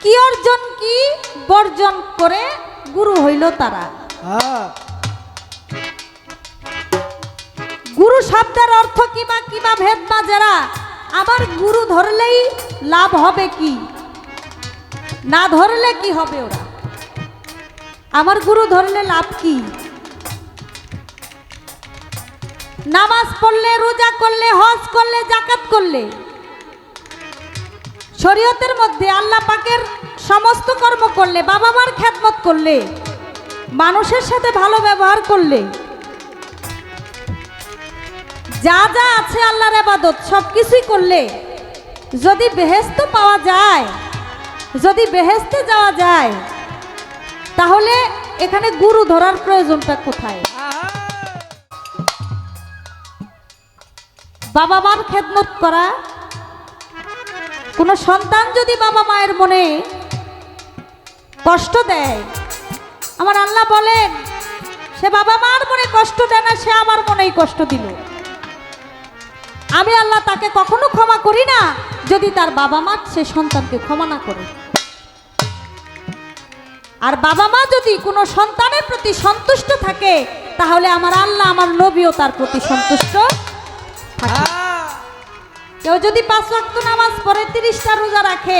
কি অর্জন কি বর্জন করে গুরু হইল তারা। গুরু শব্দের অর্থ কিবা কিবা ভেদ না যারা, আবার গুরু ধরলেই লাভ হবে কি, না ধরলে কি হবে ওরা, আমার গুরু ধরলে লাভ কি? নামাজ পড়লে, রোজা করলে, হজ করলে, যাকাত করলে, শরীয়তের মধ্যে আল্লাহ পাকের সমস্ত কর্ম করলে, বাবা মার খেদমত করলে, মানুষের সাথে ভালো ব্যবহার করলে, যা যা আছে আল্লাহর ইবাদত সবকিছুই করলে যদি বেহেশত পাওয়া যায়, যদি বেহেশতে যাওয়া যায়, তাহলে এখানে গুরু ধরার প্রয়োজনটা কোথায়? বাবা মার খেদমত করা। কোন সন্তান যদি বাবা মায়ের মনে কষ্ট দেয়, আমার আল্লাহ বলেন সে বাবা মার মনে কষ্ট দেয় না, সে আমার মনেই কষ্ট দিল। আমি আল্লাহ তাকে কখনো ক্ষমা করি না যদি তার বাবা মা সে সন্তানকে ক্ষমা না করে। আর বাবা মা যদি কোনো সন্তানের প্রতি সন্তুষ্ট থাকে, তাহলে আমার আল্লাহ, আমার নবীও তার প্রতি সন্তুষ্ট থাকে। কেউ যদি 5 ওয়াক্ত নামাজ পড়ে, 30টা রোজা রাখে,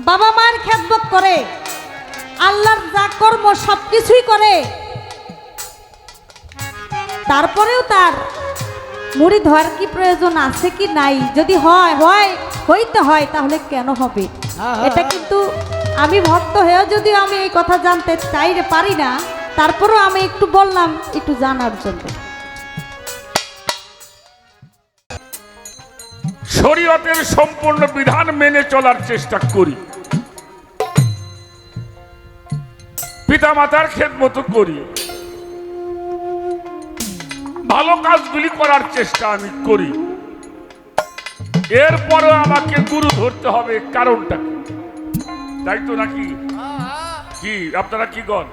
বাবা মায়ের খেদমত করে, আল্লাহর যা কর্ম সবকিছুই করে, তারপরেও তার মুরিদ হওয়ার কি প্রয়োজন আছে কি নাই? যদি হইতে হয় তাহলে কেন হবে? এটা কিন্তু আমি ভক্ত হয়েও যদি আমি এই কথা জানতে চাইতে পারি না, তারপরেও আমি একটু বললাম একটু জানার জন্য। শরীয়তের সম্পূর্ণ বিধান মেনে চলার চেষ্টা করি, পিতামাতার খেদমত করি, ভালো কাজগুলি করার চেষ্টা আমি করি। এরপরে আমাকে গুরু ধরতে হবে, কারণটা তাই তো নাকি? কি আপনারা কি কন?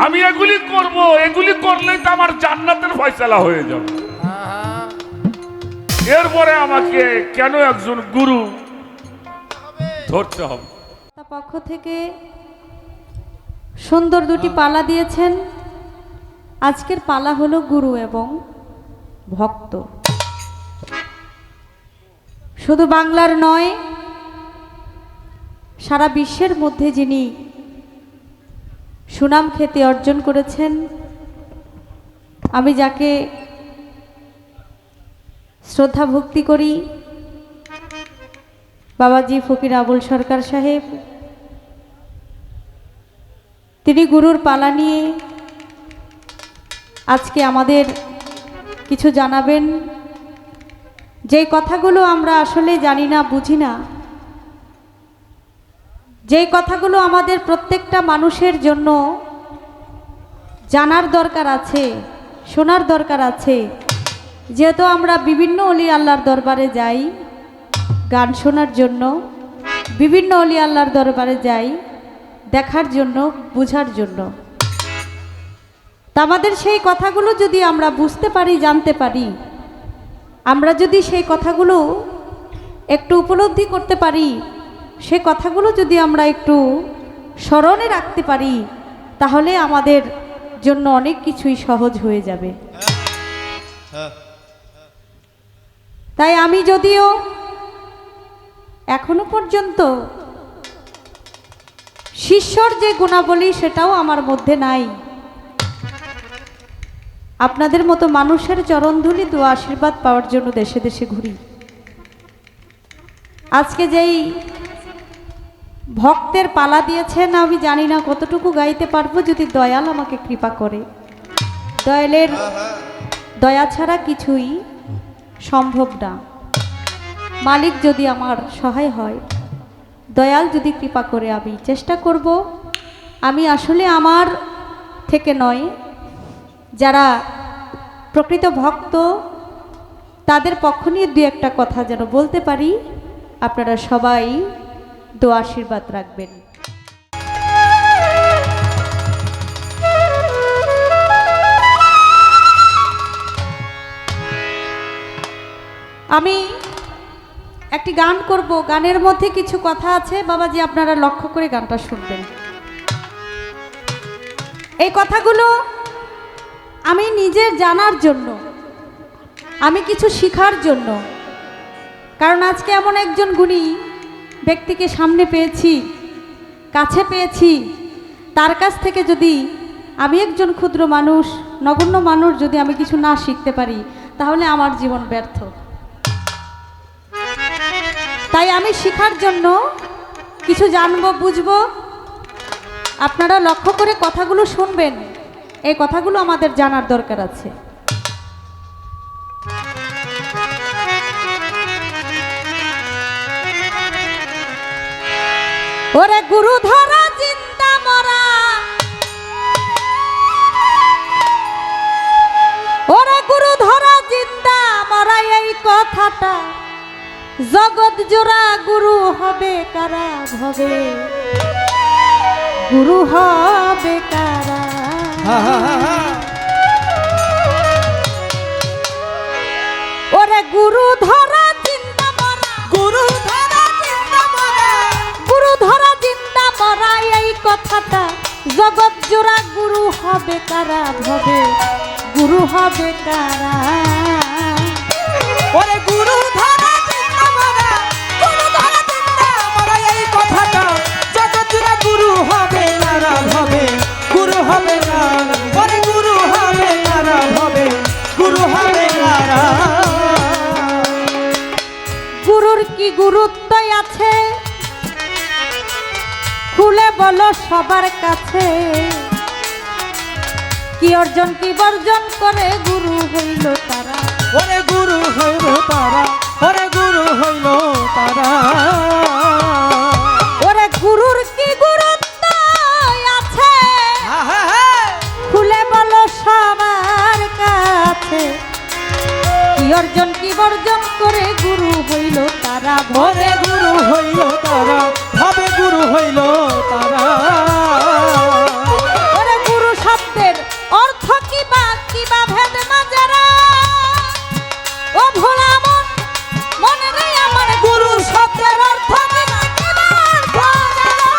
আমি এগুলি করব, এগুলি করলেই তো আমার জান্নাতের ফয়সালা হয়ে যাবে। এরপরে আমাকে কেন একজন গুরু ধরতে হবে? পক্ষ থেকে সুন্দর দুটি পালা দিয়েছেন। আজকের পালা হলো গুরু এবং ভক্ত। শুধু বাংলার নয়, সারা বিশ্বের মধ্যে যিনি সুনাম খ্যাতি অর্জন করেছেন, আমি যাকে শ্রদ্ধা ভক্তি করি, বাবাজি ফকির আবুল সরকার সাহেব, তিনি গুরুর পালা নিয়ে আজকে আমাদের কিছু জানাবেন। যে কথাগুলো আমরা আসলে জানি না, বুঝি না, যে কথাগুলো আমাদের প্রত্যেকটা মানুষের জন্য জানার দরকার আছে, শোনার দরকার আছে। যেহেতু আমরা বিভিন্ন অলি আল্লাহর দরবারে যাই গান শোনার জন্য, বিভিন্ন অলি আল্লাহর দরবারে যাই দেখার জন্য, বুঝার জন্য, তা আমাদের সেই কথাগুলো যদি আমরা বুঝতে পারি, জানতে পারি, আমরা যদি সেই কথাগুলো একটু উপলব্ধি করতে পারি, সে কথাগুলো যদি আমরা একটু স্মরণে রাখতে পারি, তাহলে আমাদের জন্য অনেক কিছুই সহজ হয়ে যাবে। তাই আমি যদিও এখনো পর্যন্ত শিষ্যর যে গুণাবলী সেটাও আমার মধ্যে নাই, আপনাদের মতো মানুষের চরণধুলি দোয়া আশীর্বাদ পাওয়ার জন্য দেশে দেশে ঘুরি। আজকে যেই ভক্তের পালা দিয়েছেন, আমি জানি না কতটুকু গাইতে পারবো, যদি দয়াল আমাকে কৃপা করে। দয়ালের দয়া ছাড়া কিছুই সম্ভব না। মালিক যদি আমার সহায় হয়, দয়াল যদি কৃপা করে, আমি চেষ্টা করব। আমি আসলে আমার থেকে নয়, যারা প্রকৃত ভক্ত তাদের পক্ষ নিয়ে দু একটা কথা যেন বলতে পারি। আপনারা সবাই দোয়া আশীর্বাদ রাখবেন। আমি একটি গান করব, গানের মধ্যে কিছু কথা আছে বাবাজি, আপনারা লক্ষ্য করে গানটা শুনবেন। এই কথাগুলো আমি নিজের জানার জন্য, আমি কিছু শিখার জন্য, কারণ আজকে এমন একজন গুণী ব্যক্তিকে সামনে পেয়েছি, কাছে পেয়েছি, তার কাছ থেকে যদি আমি একজন ক্ষুদ্র মানুষ, নগণ্য মানুষ, যদি আমি কিছু না শিখতে পারি তাহলে আমার জীবন ব্যর্থ। তাই আমি শিখার জন্য কিছু জানবো, বুঝবো। আপনারা লক্ষ্য করে কথাগুলো শুনবেন, এই কথাগুলো আমাদের জানার দরকার আছে। ওরে গুরু ধরা চিন্তা মরা, ওরে গুরু ধরা চিন্তা মরা, এই কথাটা জগৎ জোড়া গুরু হবে কারা ভবে, গুরু হবে কারা। ওরে গুরু ধরা চিন্তা মরা, গুরু ধরা চিন্তা মরা, গুরু ধরা চিন্তা মরা, এই কথাটা জগৎ জোড়া গুরু হবে কারা ভবে, গুরু হবে কারা। ওরে গুরু ধরা চিন্তা মরা, গুরু ধরা চিন্তা মরা, এই কথাটা জগৎজোড়া গুরু হবে কারা ভবে, গুরু হবে কারা। ওরে গুরু হবে কারা ভবে, গুরু হবে কারা। গুরুর কি গুরুত্ব আছে খুলে বলো সবার কাছে, কি অর্জন কি বর্জন করে গুরু হইল তারা। ওরে গুরু হইল তারা, ওরে গুরু হইল তারা। ওরে গুরুর কি গুরুত্ব আছে খুলে বলো সবার কাছে, কি অর্জন কি বর্জন করে গুরু হইল তারা। ওরে গুরু হইল তারা, ভবে গুরু হইল তারা। ওরে গুরু শব্দের অর্থ কিবা ভেদ না যারা, ও ভোলা মন মনে নেই আমার গুরু শব্দের অর্থ কিবা অর্থ যারা।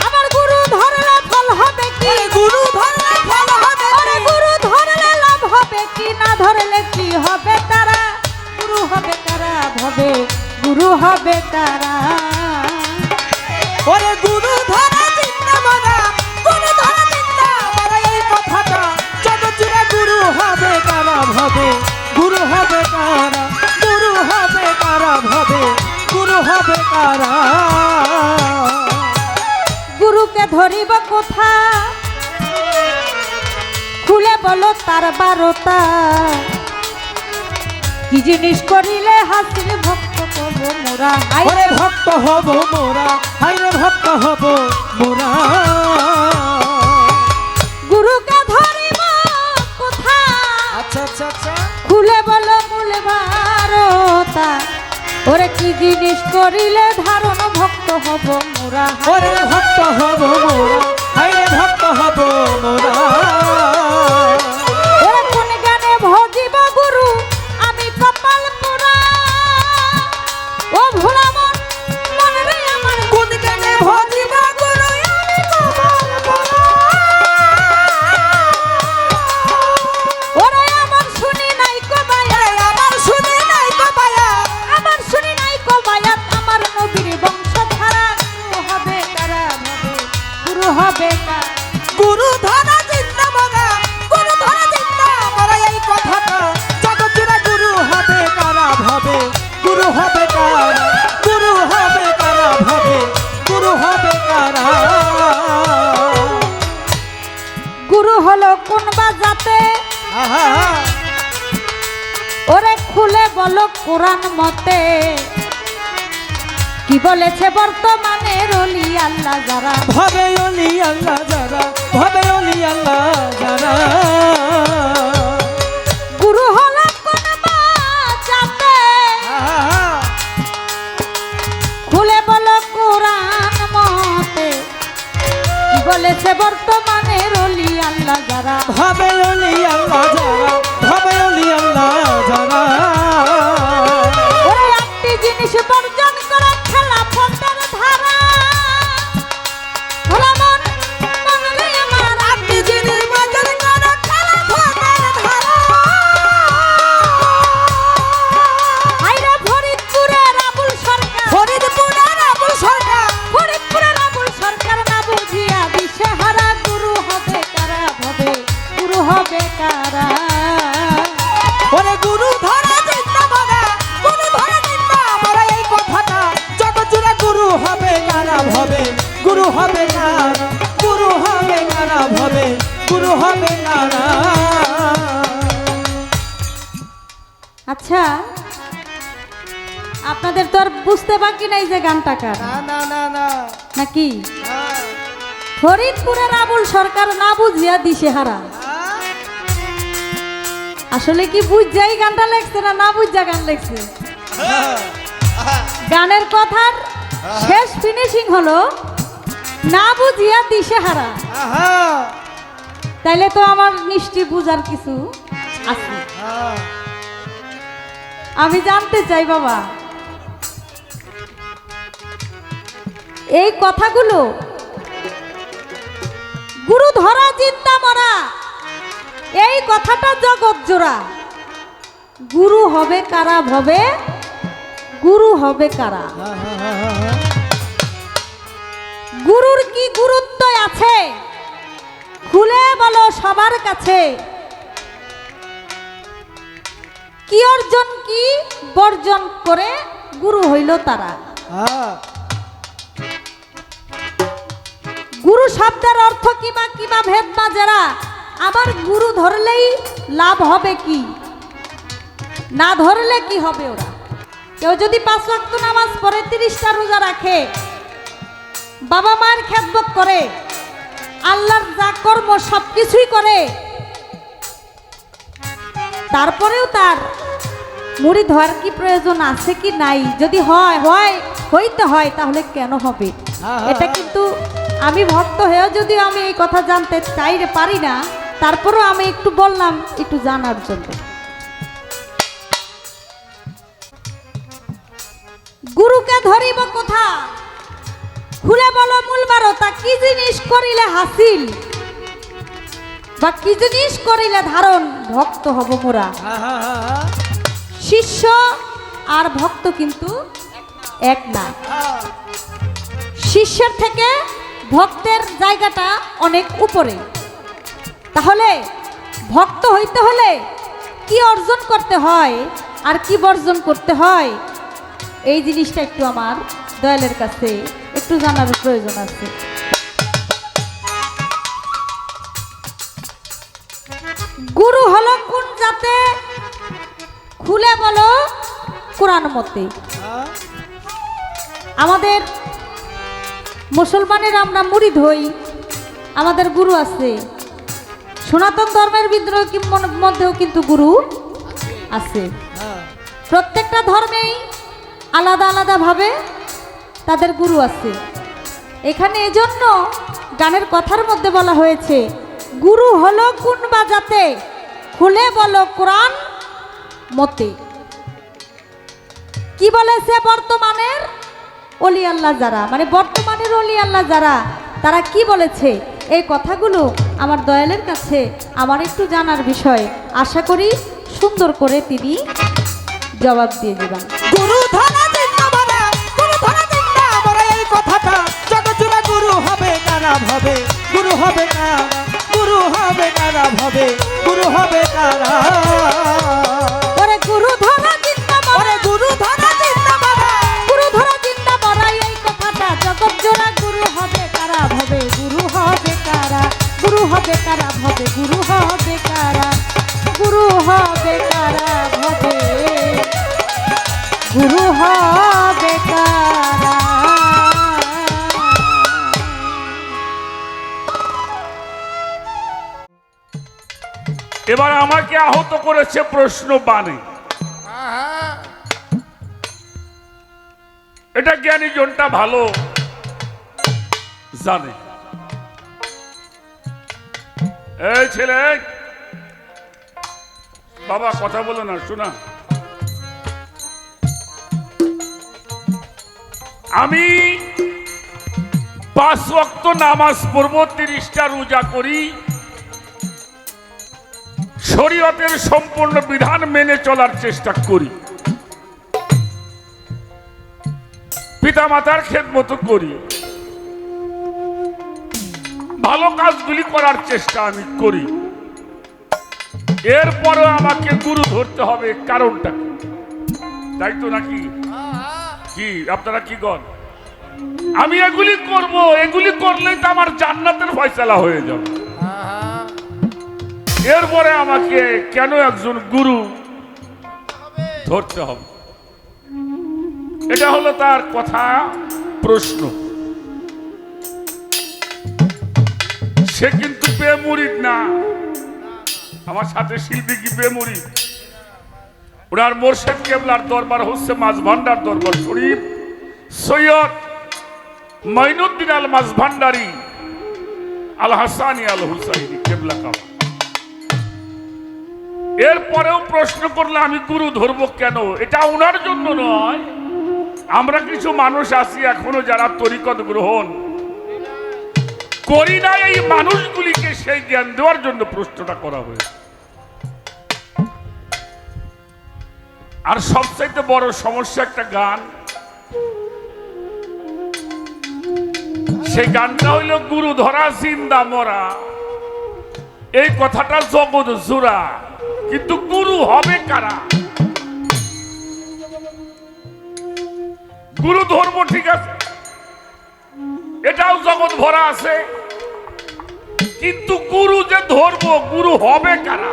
আমার গুরু ধরলে ফল হবে কি, ওরে গুরু ধরলে ফল হবে ওরে গুরু ধরলে লাভ হবে কি, না ধরলে কি হবে তারা। গুরু হবে কারা ভবে, গুরু হবে কারা। ওরে গুরু ধরা চিন্তা মরা, গুরু ধরা চিন্তা মরা, এই কথাটা জগৎজোড়া গুরু হবে কারা ভবে, গুরু হবে কারা, গুরু হবে কারা ভবে, গুরু হবে কারা। গুরুকে ধরিব কোথা খুলে বলো তার বারোটা, কি জিনিস করিলে হাসির ভক্ত কব মোরা। ওরে ভক্ত হব মোরা, হাইরে ভক্ত হব মোরা। গুরুকে ধরিব কোথা আচ্ছা আচ্ছা আচ্ছা। খুলে বলো মূল বারোটা, ওরে কি জিনিস করিলে ধারণ ভক্ত হব মোরা। ওরে ভক্ত হব মোরা, হাইরে ভক্ত হব মোরা। ওরে কোন গানে ভজিব গুরু আমি কপাল পোড়া, ও ভোলা মন মনে রে আমার কোন গানে ভজিব গুরু আমি কপাল পোড়া। ওরে আমার শুনি নাই কবায়া, আমার শুনি নাই কবায়া, আমার শুনি নাই কবায়া, আমার নবীর বংশ ছাড়া গুরু হবে কারা ভবে, গুরু হবে কারা। গুরু ধরা চিন্তা মরা, গুরু ধরা চিন্তা মরা, এই কথাটা জগৎজোড়া গুরু হবে কারা ভবে, গুরু হবে কারা, গুরু হবে কারা ভবে, গুরু হবে কারা। গুরু হলো কোন বাজাতে, আহা, ওরে খুলে বলো কোরআন মতে, কি বলেছে বর্তমানে রলি আল্লাহ যারা। ভবে অলি আল্লাহ যারা, ভবে অলি আল্লাহ যারা। গুরু হলো কোন বাজাতে, আহা, খুলে বলো কোরআন মতে, কি বলেছে বর্তমানে রলি আল্লাহ যারা। ভবে অলি আল্লাহ যারা, ভবে অলি আল্লাহ যারা। হবে নারাজ। আচ্ছা, আপনাদের তো আর বুঝতে বাকি নাই যে গানটা কার, না না না না নাকি? না। ফরিদপুরের আবুল সরকার না বুঝিয়া দিশেহারা। আসলে কি বুঝাই গানটা লেখছে না বুঝা গান লেখছে? গানের কথার শেষ ফিনিশিং হলো না বুঝিয়া দিশেহারা। আহা, তাইলে তো আমার নিশ্চয়ই বুঝার কিছু আছে। আহা। আমি জানতে চাই বাবা, এই কথাগুলো গুরু ধরা চিন্তা মরা, এই কথাটা জগৎ জোড়া। গুরু হবে কারা ভবে, গুরু হবে কারা। গুরুর কি গুরুত্ব আছে খুলে বলো সবার কাছে। কি অর্জন কি বর্জন করে গুরু হইল তারা। গুরু শব্দের অর্থ কিবা কিবা ভেদ বা যারা, আবার গুরু ধরলেই লাভ হবে কি, না ধরলে কি হবে ওরা। কেউ যদি 5 ওয়াক্ত নামাজ পড়ে, 30টা রোজা রাখে, বাবা মায়ের খেদমত করে, আল্লাহর যা কর্ম সবকিছুই করে, তারপরেও তার মুড়ি ধোয়ার কি প্রয়োজন আছে কি নাই? যদি হইতে হয় তাহলে কেন হবে? এটা কিন্তু আমি ভক্ত হয়েও যদি আমি এই কথা জানতে পারি না, তারপরেও আমি একটু বললাম একটু জানার জন্য। গুরুকে ধরিব কোথা, খুলে বলো মূল বারতা। কি জিনিস করিলে হাসিল বা কি জিনিস করিলে ধারণ, ভক্ত হব মোরা। শিষ্য আর ভক্ত কিন্তু এক না। শিষ্যের থেকে ভক্তের জায়গাটা অনেক উপরে। তাহলে ভক্ত হইতে হলে কি অর্জন করতে হয় আর কি বর্জন করতে হয়, এই জিনিসটা একটু আমার দয়ালের কাছে একটু জানার প্রয়োজন আছে। গুরু হলো কোন জাতে, খুলে বলো কোরআন মতে। আমাদের মুসলমানের আমরা মুরিদ হই, আমাদের গুরু আছে। সনাতন ধর্মের মধ্যেও কিন্তু গুরু আছে। প্রত্যেকটা ধর্মেই আলাদা আলাদা ভাবে তাদের গুরু আছে। এখানে এজন্য গানের কথার মধ্যে বলা হয়েছে, গুরু হলো কোন বাজাতে, খুলে বলো কোরআন মতে। কি বলেছে বর্তমানের অলি আল্লাহ যারা, মানে বর্তমানের অলি আল্লাহ যারা, তারা কি বলেছে? এই কথাগুলো আমার দয়ালের কাছে আমার একটু জানার বিষয়। আশা করি সুন্দর করে তিনি জবাব দিয়ে দেবেন। গুরু ধরা চিন্তা মরা, গুরু ধরা চিন্তা মরা, এই কথাটা জগৎ জুড়ে গুরু হবে কারা ভবে, গুরু হবে কারা, গুরু হবে কারা ভবে, গুরু হবে কারা। ওরে গুরু ধরা চিন্তা মরা, গুরু ধরা চিন্তা মরা, গুরু ধরা চিন্তা মরা, এই কথাটা জগৎ জোড়া। গুরু হবে কারা ভবে, গুরু হবে কারা, গুরু হবে কারা ভবে, গুরু হবে কারা, গুরু হবে কারা ভবে, গুরু হবে কারা। এবার আমাকে আহত করেছে প্রশ্ন বাণী। এটা জ্ঞানী জনটা ভালো জানে। এই ছেলে, বাবা কথা বলো না, শোনা। আমি 5 ওয়াক্ত নামাজ পড়ব, 30টা রোজা করি, শরীয়তের সম্পূর্ণ বিধান মেনে চলার চেষ্টা করি, পিতা মাতার খেদমত করি, ভালো কাজগুলি করার চেষ্টা আমি করি। এরপরে আমাকে গুরু ধরতে হবে, কারণটা কি? তাই তো নাকি? কি আপনারা কি কন? আমি এগুলি করব, এগুলি করলেই তো আমার জান্নাতের ফয়সালা হয়ে যাবে। এরপরে আমাকে কেন একজন গুরু ধরতে হবে? এটা হলো তার কথা, প্রশ্ন। সে কিন্তু বেমুরিদ না। আমার সাথে শিল্পী কি বেমুরিদ? ওনার মোর্শেদ কেবলার দরবার হচ্ছে মাঝভান্ডার দরবার শরীফ, সৈয়দ মাইনুদ্দিন আল মাঝভান্ডারি আল হাসানি আল হুসাইনি কেবলা কাবা। এরপরেও প্রশ্ন করলে আমি গুরু ধরবো কেন? এটা ওনার জন্য নয়। আমরা কিছু মানুষ আছি এখনো যারা তরিকত গ্রহণ করি না, এই মানুষগুলিকে সেই জ্ঞান দেওয়ার জন্য প্রশ্নটা করা হয়েছে। আর সবচাইতে বড় সমস্যা একটা গান, সেই গানটা হইল গুরু ধরা জিন্দা মরা। এই কথাটা জগৎ জোড়া, কিন্তু গুরু হবে কারা? গুরু ধর্ম ঠিক আছে, এটাও জগৎ ভরা আছে, কিন্তু গুরু যে ধর্ম, গুরু হবে কারা?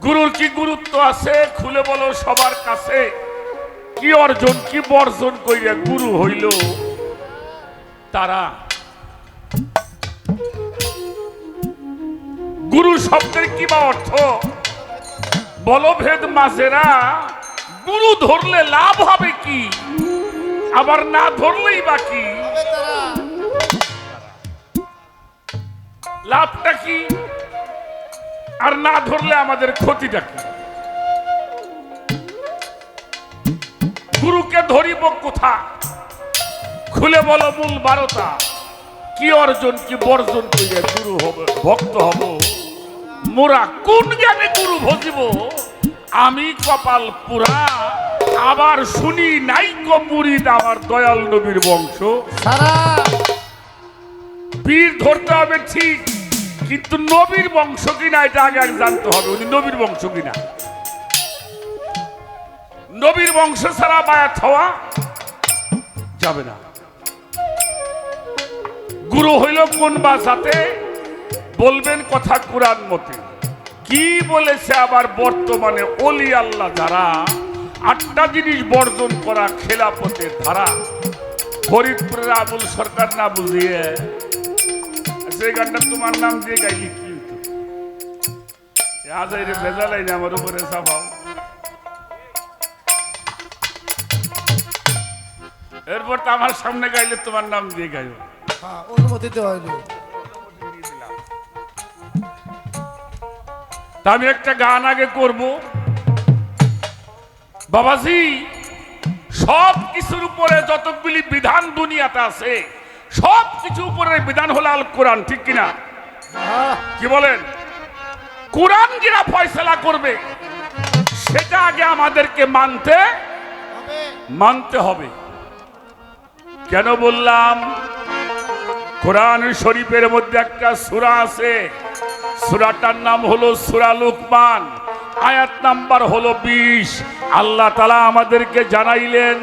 গুরুর কি গুরুত্ব আছে খুলে বলো সবার কাছে। কি অর্জন কি বর্জন কইরে গুরু হইল তারা? গুরু শব্দের কি বা অর্থ? বলভেদ মাঝেরা। গুরু ধরলে লাভ হবে কি, আবার না ধরলেই বা কি? লাভটা কি আর না ধরলে আমাদের ক্ষতিটা কি? গুরুকে ধরিব কোথা, খুলে বলো মূল বারতা। কি অর্জন কি বর্জন করিয়া গুরু হবে ভক্ত হব? মোরা কোন জ্ঞানে গুরু ভজিব? আমি কপাল পুরা, আবার শুনি নাই মুরিদ আমার দয়াল নবীর বংশ। বীর ধরতে হবে ঠিক, কিন্তু নবীর বংশ কিনা এটা আগে জানতে হবে। উনি নবীর বংশ কিনা। নবীর বংশ ছাড়া বায়াত হওয়া যাবে না। গুরু হইল কোন বাসাতে? বলবেন কথা কুরআন মতে। কি বলেছে আবার বর্তমানে ওলি আল্লাহ যারা 8টা জিনিস বর্জন করা খেলাফতের ধারা। ফরিদপুরের আবুল সরকার না বুঝিয়ে সেই গানটা তোমার নাম দিয়ে গাইলি কি হতো? আজ এই রে ভেজালাই না আমার উপরে সাফাও। এরপর তো আমার সামনে গাইলে তোমার নাম দিয়ে গাইব। অনুমতি দেওয়া হইল। তা আমি একটা গান আগে করব। বাবাজি, সব কিছুর উপরে যতগুলি বিধান দুনিয়াতে আছে, সব কিছু উপরে বিধান হলো আল কোরআন, ঠিক কিনা? কি বলেন? কোরআন যেটা ফয়সালা করবে সেটা আগে আমাদেরকে মানতে হবে। কেন বললাম? কোরআন শরীফের মধ্যে একটা সূরা আছে, সূরাটার নাম হলো সূরা লুকমান, আয়াত নাম্বার হলো 20। আল্লাহ তাআলা আমাদেরকে জানাইলেন,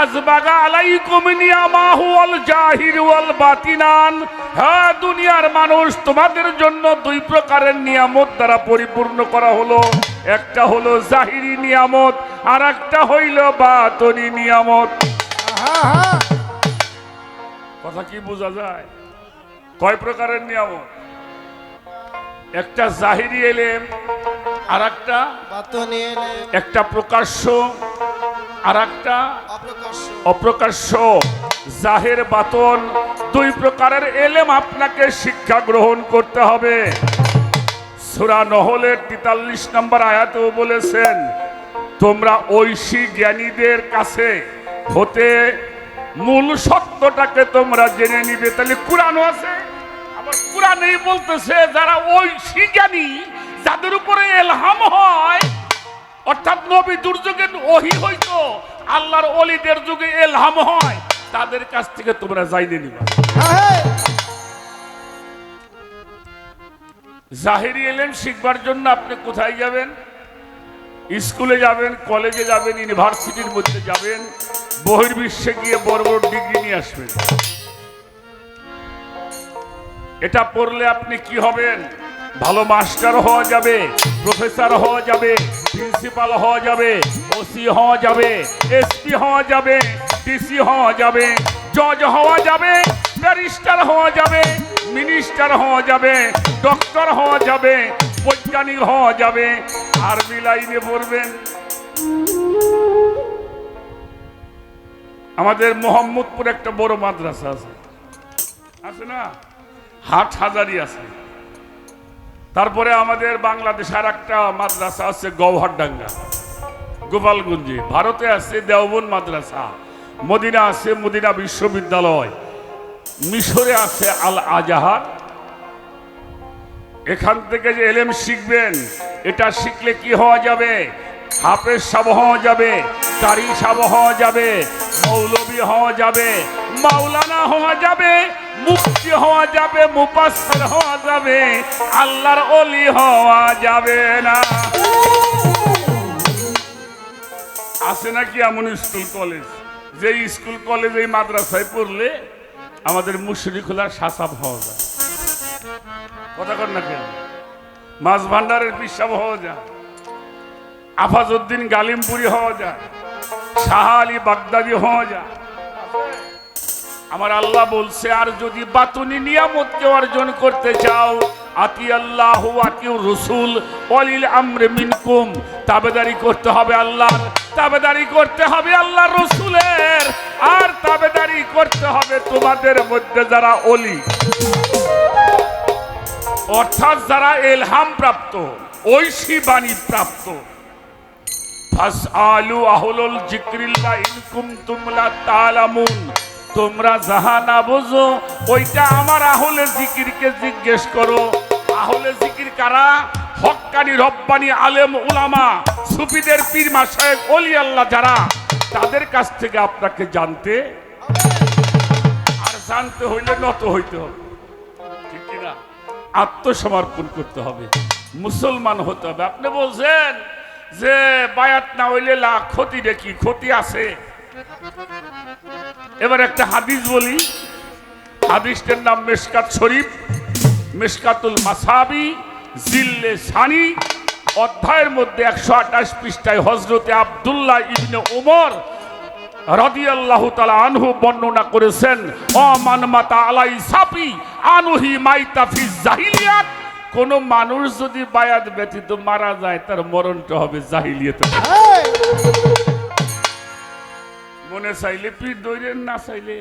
আজবাগা আলাইকুম নিয়ামাহু ওয়াল জাহির ওয়াল বাতিনান। হ্যাঁ দুনিয়ার মানুষ, তোমাদের জন্য 2 প্রকারের নিয়ামত দ্বারা পরিপূর্ণ করা হলো। একটা হলো জাহিরি নিয়ামত, আর একটা হইল বাতিনি নিয়ামত। কথা কি বোঝা যায়? কয় প্রকারের নিয়ামত? একটা জাহিরি এলেম, আর একটা প্রকাশ্য, আর একটা অপ্রকাশ্য। জাহের বাতন 2 প্রকারের এলেম আপনাকে শিক্ষা গ্রহণ করতে হবে। সূরা নহলের 43 নম্বর আয়াতেও বলেছেন, তোমরা ঐশী জ্ঞানীদের কাছে হতে মূল সত্যটাকে তোমরা জেনে নিবে। তাহলে কোরআনও আছে, আবার কোরআনেই বলতেছে যারা ঐশী জ্ঞানী, যাদের উপরে এলহাম হয়, অর্থাৎ নবী দুর্যোগে ওহী হইতো, আল্লাহর ওলিদের যুগে এলহাম হয়, তাদের কাছ থেকে তোমরা জাইনে নিবা। জাহিরি ইলম শিখবার জন্য আপনি কোথায় যাবেন? স্কুলে যাবেন, কলেজে যাবেন, ইউনিভার্সিটির মধ্যে যাবেন, বহির্বিশ্বে গিয়ে বড় বড় ডিগ্রি নিয়ে আসবেন। এটা পড়লে আপনি কি হবেন? ভালো মাস্টার হওয়া যাবে, প্রফেসর হওয়া যাবে, প্রিন্সিপাল হওয়া যাবে, ওসি হওয়া যাবে, এসপি হওয়া যাবে, ডিসি হওয়া যাবে, জজ হওয়া যাবে, ব্যারিস্টার হওয়া যাবে, মিনিস্টার হওয়া যাবে, ডক্টর হওয়া যাবে, বৈজ্ঞানিক হওয়া যাবে। আরবি লাইনে পড়বেন। আমাদের মোহাম্মদপুর একটা বড় মাদ্রাসা আছে, আছে না? হাট হাজারি আছে। তারপরে আমাদের বাংলাদেশের একটা মাদ্রাসা আছে গৌহারডাঙ্গা, গোপালগঞ্জে। ভারতে আছে দেওবন্দ মাদ্রাসা, মদিনা আছে মদিনা বিশ্ববিদ্যালয়, মিশরে আছে আল আজাহার। এখান থেকে যে এলেম শিখবেন, এটা শিখলে কি হওয়া যাবে? হাফেজ সাহেব হওয়া যাবে, কারি সাহেব হওয়া যাবে, মৌলবী হওয়া যাবে, মাওলানা হওয়া যাবে, মুফতি হওয়া যাবে, মুফাসসির হওয়া যাবে, আল্লাহর ওলি হওয়া যাবে না। আছে নাকি এমন স্কুল কলেজ, যে স্কুল কলেজ এই মাদ্রাসায় পড়লে আমাদের মুশরিকুল্লাহ সাসাব হওয়া যায়? কথা কর না কেন? মাছ ভান্ডারের পিসাব হওয়া যায়, আফাজউদ্দিন গালিমপুরি হওয়া যায়, শাহ আলী বাগদাদি হওয়া যায়। আমার আল্লাহ বলছে, আর যদি বাতুনি নিয়ামতকে অর্জন করতে চাও, আতি আল্লাহ আতি রসুল ওয়ালিল আমরি মিনকুম, তাবেদারি করতে হবে আল্লাহর, তাবেদারি করতে হবে আল্লাহ রসুলের, আর তাবেদারি করতে হবে তোমাদের মধ্যে যারা ওলি, অর্থাৎ যারা এলহাম প্রাপ্ত, ঐশী বাণী প্রাপ্ত। ফাসআলু আহলুল যিকরিল্লাহ ইন কুনতুম লা তা'লামুন, তোমরা যাহা না বোঝো ওইটা আমার আহলে জিকিরকে জিজ্ঞেস করো। আহলে জিকির কারা? হক্কানি রব্বানি আলেম উলামা, সুফিদের পীর মাশায়েখ ওলি আল্লাহ যারা, তাদের কাছ থেকে আপনাকে জানতে, আর জানতে হইলে নত হইতে হবে, ঠিক কি না? আত্মসমর্পণ করতে হবে, মুসলমান হতে হবে। আপনি বলছেন যে বায়াত না হইলে লাখ ক্ষতি, দেখি ক্ষতি আছে। এবার একটা হাদিস বলি, হাদিসটার নাম মিশকাত শরীফ, মিশকাতুল মাসাবি, জিল্লে সানি, অধ্যায়ের মধ্যে 128 পৃষ্ঠায় হযরতে আব্দুল্লাহ ইবনে উমর রাদিয়াল্লাহু তাআলা আনহু বর্ণনা করেছেন, অমান মাতা আলাই সাফি আনহি মাইতা ফি জাহিলিয়াত, কোন মানুষ যদি বায়াত ব্যতীত মারা যায় তার মরণটা হবে জাহিলিয়াতে। মনে চাইলে পীর দইরেন, না চাইলে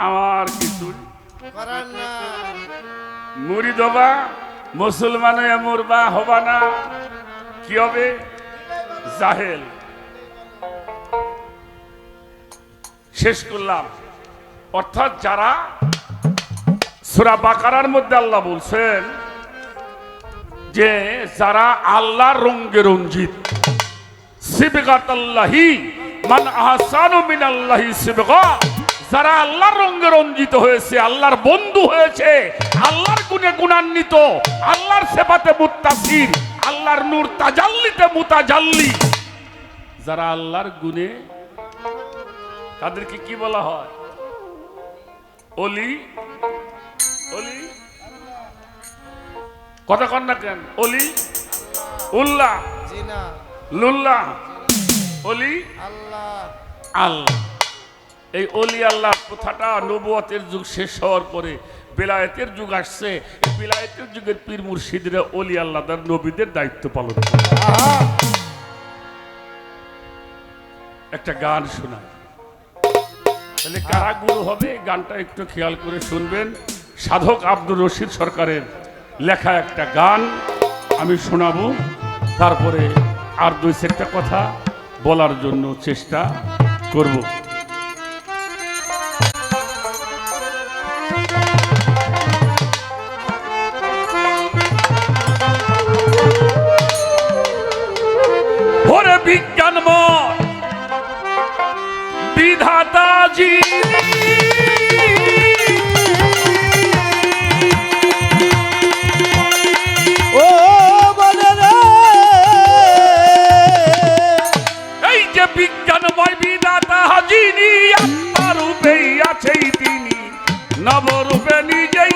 আমার কিছু করার না। মুরিদ হবা, মুসলমান হয়ে মরবা, হবা না, কি হবে? জাহেল। শেষ করলাম। অর্থাৎ যারা সূরা বাকারার মধ্যে আল্লাহ বলছেন যে যারা আল্লাহর রঙে রঞ্জিত, সিবগাতাল্লাহি মান আহসানু মিনাল্লাহি সিবগা, যারা আল্লাহর রঙে রঞ্জিত হয়েছে, আল্লাহর বন্ধু হয়েছে, আল্লাহর গুণে গুণান্বিত, আল্লাহর সেবাতে মুত্তাসির, আল্লাহর নূর তাজাল্লিতে মুতাজাল্লি, যারা আল্লাহর গুণে, তাদেরকে কি বলা হয়? ওলি। ওলি কথা কন না কেন? ওলি উল্লাহ, জি না, লুল্লাহ, ওলি আল্লাহ। আল্লাহ। এই ওলি আল্লাহ কথাটা নবুয়তের যুগ শেষ হওয়ার পরে বেলায়েতের যুগ আসছে। এই বেলায়েতের যুগের পীর মুর্শিদরা ওলি আল্লাহ তার নবীদের দায়িত্ব পালন করে। একটা গান শোনা, তাহলে কারা গুরু হবে গানটা একটু খেয়াল করে শুনবেন। সাধক আব্দুর রশিদ সরকারের লেখা একটা গান আমি শোনাবো, তারপরে আর দুই চারটা কথা বলার জন্য চেষ্টা করব। ওরে বিজ্ঞানময় বিধাতাজি, ও বলে রে, এই যে বিজ্ঞানময় বিধাতা যিনি, আত্মারূপেই আছেই তিনি, নবরূপে নিজেই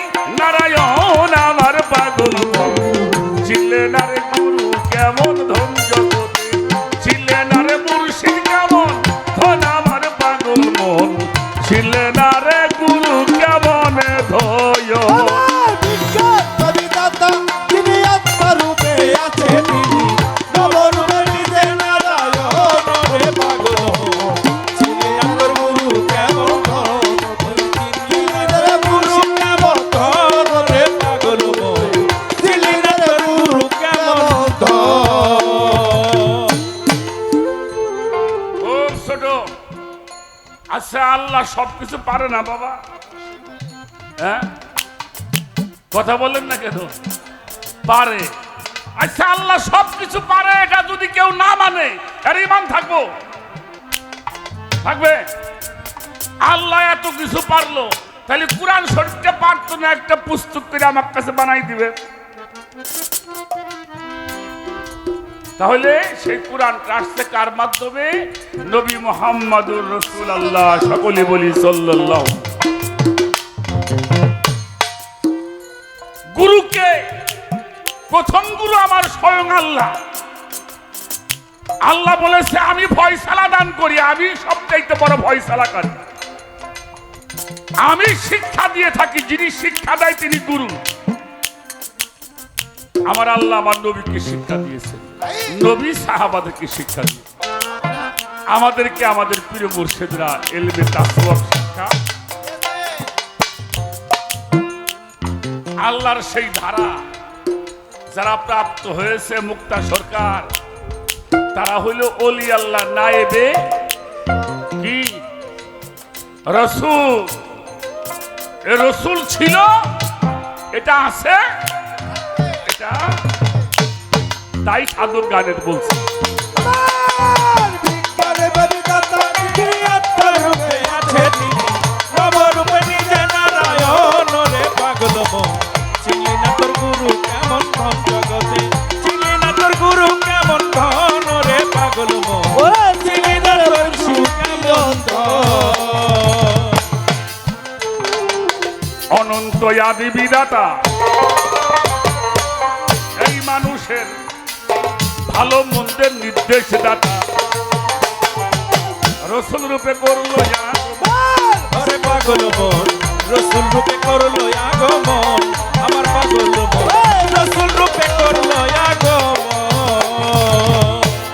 আল্লাহ সবকিছু পারে না বাবা? হ্যাঁ, কথা বলেন না কেন? পারে। আচ্ছা, আল্লাহ সবকিছু পারে, এটা যদি কেউ না মানে এর ঈমান থাকবো? থাকবে? আল্লাহ এত কিছু পারলো, তাহলে কুরআন শরীফটা পারতো না একটা পুস্তক করে আমার কাছে বানাই দিবে? তাহলে সেই কোরআন আসছে কার মাধ্যমে? নবী মুহাম্মদুর রাসূলুল্লাহ, সকলে বলি সাল্লাল্লাহু। গুরুকে প্রথম গুরু আমার স্বয়ং আল্লাহ। আল্লাহ বলেছে আমি ফয়সালা দান করি, আমি সবচাইতে বড় ফয়সালাকারী। আমি শিক্ষা দিয়ে থাকি, যিনি শিক্ষা দেয় তিনি গুরু। আমার আল্লাহ আমার নবীকে শিক্ষা দিয়েছেন, নবী সাহাবাদেরকে শিক্ষা দিয়েছেন, আমাদেরকে আমাদের প্রিয় মুর্শিদরা ইলমে তাসাউফ শিক্ষা। আল্লাহর সেই ধারা যারা প্রাপ্ত হয়েছে মুক্তা সরকার, তারা হইল ওলি আল্লাহ নায়েবে কি রসুল। এ রসুল ছিল, এটা আছে, এটা তাই সাধুর গানের বলছে। অনন্ত আদি বিধাতা এই মানুষের ভালো মন্দের নির্দেশ দাতা, রসুল রূপে করলো পাগল মন, রসুল রূপে করলো আগমন, আমার পাগল মন রসুল রূপে করলো আগমন।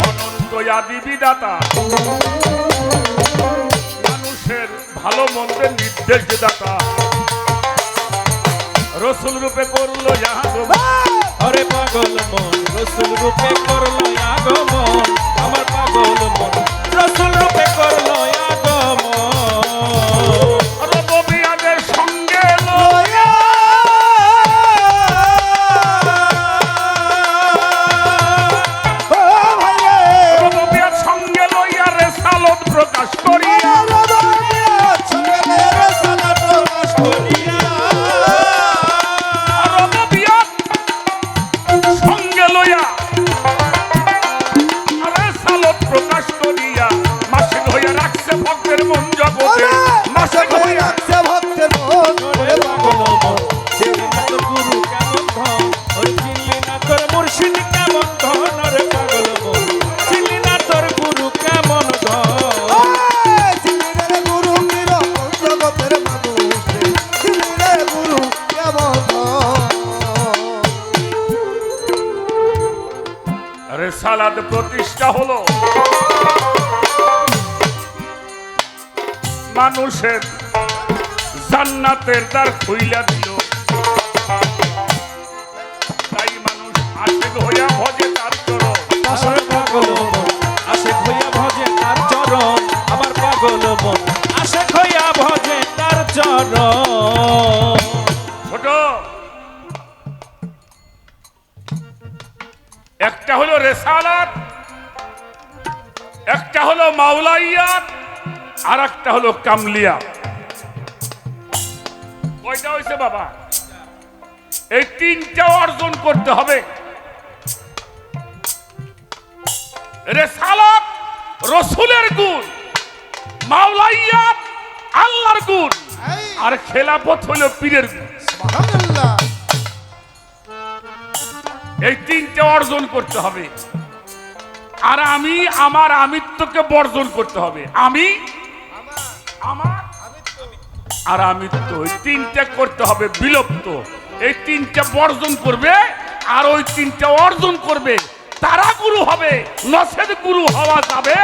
অনন্ত আদি বিধাতা মানুষের ভালো মন্দের নির্দেশ দাতা, রসুল রূপে করলো আরে পাগল মন রসুল রূপে করলো আগমন, আমার পাগল মন রসুল রূপে করলো আগমন। রবিয়াদের সঙ্গে রবিয়ার সঙ্গে লইয়া রেসালত প্রকাশ করিয়া, সঙ্গে লইয়া রেসালত প্রকাশ করিয়া মাসিক হইয়া রাখছে ভক্তের মন জগতে, মাসিক হইয়া গুরু কেমন ধন, ওই চিনলি না তোর মুর্শিদ কেমন ধন, রে পাগল মন চিনলি না তোর গুরু কেমন ধন। রেসালাত প্রতিষ্ঠা হলো মানুষের জান্নাতের দ্বার খুইলা দিল, তাই মানুষ আশিক হইয়া ভজে তার চরণ। আমার পাগল মন আশিক হইয়া ভজে তার চরণ, আমার পাগল মন আশিক হইয়া ভজে তার চরণ। ছোট একটা হলো রেসালাত, একটা হলো মাওলাইয়াত, আর একটা হলো কামলিয়া। কয়টা হয়েছে বাবা? এই তিনটা অর্জন করতে হবে। রেসালাত রসুলের গুণ, মাওলাইয়াত আল্লাহর গুণ, আর খেলাফত হলো পীরের গুণ। এই তিনটা অর্জন করতে হবে। আর আমি আমার আমিত্বকে বর্জন করতে হবে। আমি আমার আর আমিত্ব, এই তিনটা করতে হবে বিলুপ্ত। এই তিনটা বর্জন করবে আর ওই তিনটা অর্জন করবে, তারা গুরু হবে, নসেদ গুরু হওয়া যাবে।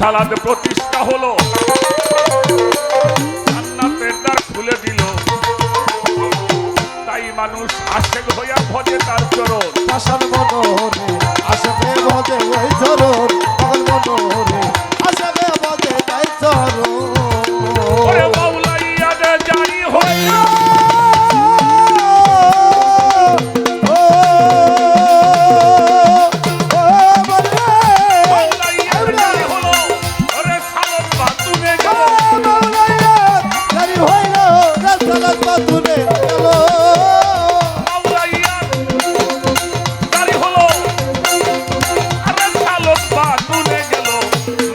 রিসালাত প্রতিষ্ঠা হলো, জান্নাতের দ্বার খুলে দিল, তাই মানুষ আশেক হইয়া ভজে তার চরণ। পাশান মনোরে আশাকে বজে ওই চরণ, পাগল মনোরে আশাকে বজে তাই চরণ। ওরে মাওলাইয়াদে জারি হইল, মাওলাইয়াদে জারি হলো, ওরে সালত বাতুনে গেল, মাওলাইয়াদ জারি হলো, আরে সালত বাতুনে গেল,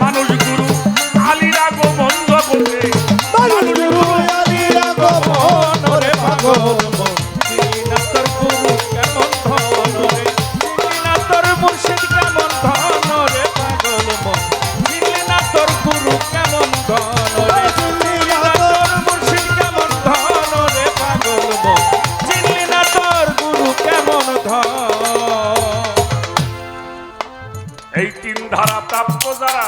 মানুষ গুরু আলীর আগমন জগতে, মানুষ গুরু এই তিন ধারা প্রাপ্ত যারা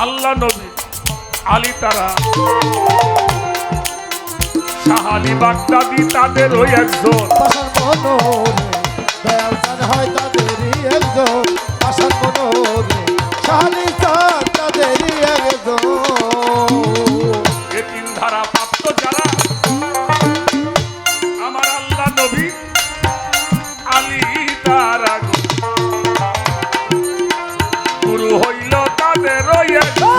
আল্লাহ নবী আলী তারা শাহ আলী বাগদাদি তাদের ওই একজন। এ তিন ধারা প্রাপ্ত যারা আমার আল্লাহ নবী আলী তারা গুরু হইল তাদের ওই একজন।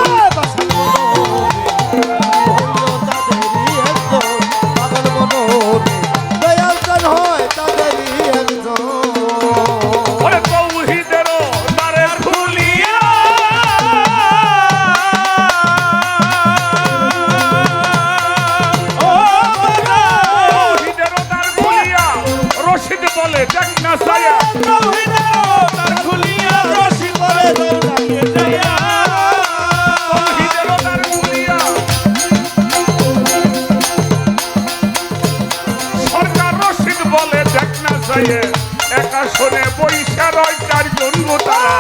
ওরে তৌহিদেরও দ্বারে খুলিয়া, তৌহিদেরও দ্বার খুলিয়া, রশিদ বলে দেখ না সায়া, তৌহিদেরও দ্বার খুলিয়া, সরকার রশিদ বলে দেখ না সায়া, একা শোনে বৈশা রয় চারজন গোটারা,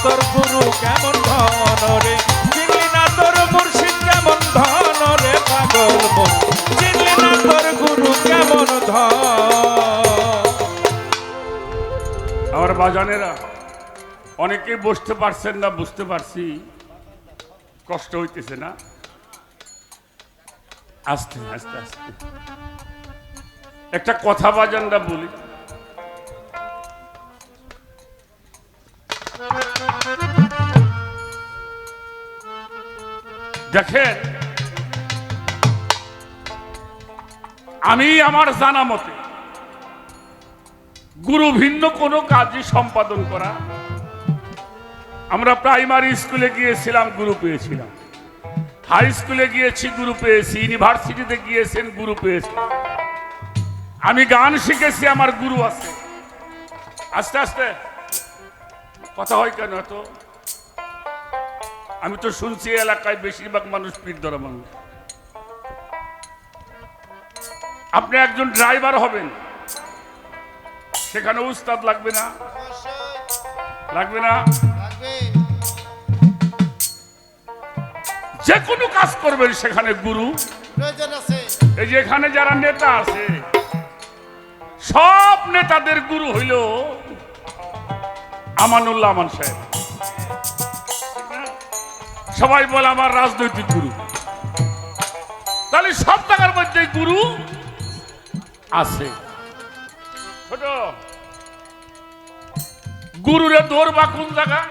তোর গুরু কেমন ধন রে, চিনলি না তোর মুর্শিদ কেমন ধন রে পাগল মন, চিনলি না তোর গুরু কেমন ধন। আমার বাজানেরা অনেকেই বসতে পারছেন না, বুঝতে পারছি কষ্ট হইতেছে না, আস্তে আস্তে আস্তে একটা কথা বাজানরা বলি। দেখেন, আমি আমার জানা মতে গুরু ভিন্ন কোনো কাজই সম্পাদন করা, আমরা প্রাইমারি স্কুলে গিয়েছিলাম গুরু পেয়েছিলাম, হাই স্কুলে গিয়েছি গুরু পেয়েছি, ইউনিভার্সিটিতে গিয়েছেন গুরু পেয়েছি, আমি গান শিখেছি আমার গুরু আছে। আস্তে আস্তে কথা হয় কেন এত? আমি তো শুনছি এলাকায় বেশিরভাগ মানুষ পীর ধরা মানুষ। আপনি একজন ড্রাইভার হবেন, সেখানে উস্তাদ লাগবে না? লাগবে না? যে কোনো কাজ করবেন সেখানে গুরু প্রয়োজন আছে। এই যে এখানে যারা নেতা আছে, সব নেতাদের গুরু হইল আমানুল্লাহ আমান সাহেব। সবাই বলে আমার রাজনৈতিক গুরু, তাহলে সব জায়গার মধ্যে গুরু আছে। ছোট গুরুরে ধরবা কোন জায়গা?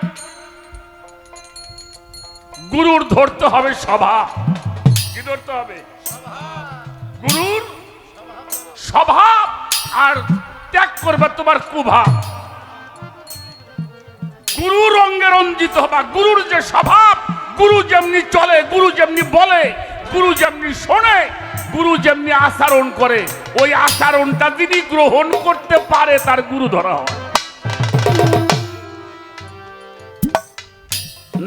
গুরুর ধরতে হবে স্বভাব। কি ধরতে হবে? গুরুর স্বভাব, আর ত্যাগ করবে তোমার কুভাব। গুরু রঙে রঞ্জিত হবা। গুরুর যে স্বভাব, গুরু যেমনি চলে, গুরু যেমনি বলে, গুরু যেমনি শোনে, গুরু যেমনি আচরণ করে, ওই আচরণটা যিনি গ্রহণ করতে পারে তার গুরু ধরা হয়।